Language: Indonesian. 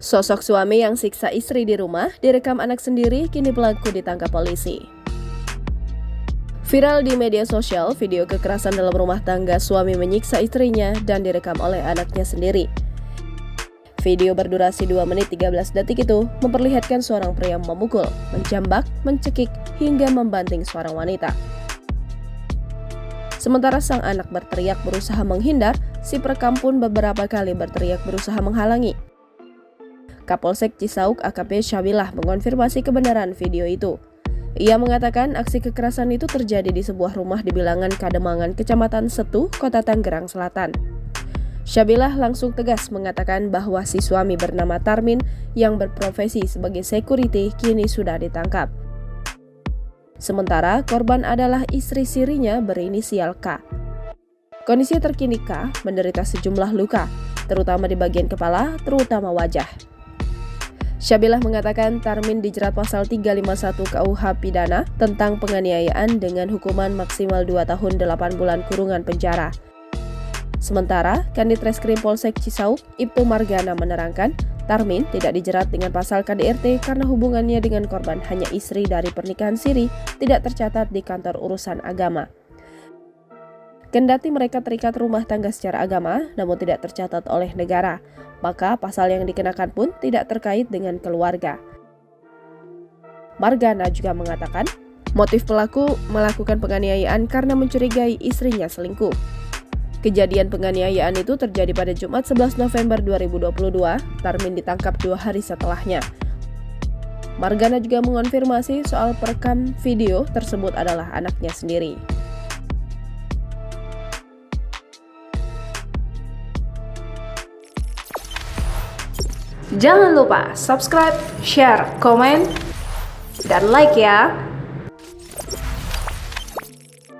Sosok suami yang siksa istri di rumah direkam anak sendiri, kini pelaku ditangkap polisi. Viral di media sosial, video kekerasan dalam rumah tangga suami menyiksa istrinya dan direkam oleh anaknya sendiri. Video berdurasi 2 menit 13 detik itu memperlihatkan seorang pria memukul, menjambak, mencekik, hingga membanting seorang wanita. Sementara sang anak berteriak berusaha menghindar, si perekam pun beberapa kali berteriak berusaha menghalangi. Kapolsek Cisauk AKP Syabilah mengonfirmasi kebenaran video itu. Ia mengatakan aksi kekerasan itu terjadi di sebuah rumah di bilangan Kademangan, Kecamatan Setu, Kota Tangerang Selatan. Syabilah langsung tegas mengatakan bahwa si suami bernama Tarmin yang berprofesi sebagai security kini sudah ditangkap. Sementara korban adalah istri sirinya berinisial K. Kondisi terkini K menderita sejumlah luka, terutama di bagian kepala, terutama wajah. Syabilah mengatakan Tarmin dijerat pasal 351 KUH Pidana tentang penganiayaan dengan hukuman maksimal 2 tahun 8 bulan kurungan penjara. Sementara, Kanit Reskrim Polsek Cisauk, Ibtu Margana menerangkan, Tarmin tidak dijerat dengan pasal KDRT karena hubungannya dengan korban hanya istri dari pernikahan siri, tidak tercatat di kantor urusan agama. Kendati mereka terikat rumah tangga secara agama, namun tidak tercatat oleh negara, maka pasal yang dikenakan pun tidak terkait dengan keluarga. Margana juga mengatakan, motif pelaku melakukan penganiayaan karena mencurigai istrinya selingkuh. Kejadian penganiayaan itu terjadi pada Jumat 11 November 2022, Tarmin ditangkap 2 hari setelahnya. Margana juga mengonfirmasi soal perekam video tersebut adalah anaknya sendiri. Jangan lupa subscribe, share, komen, dan like ya!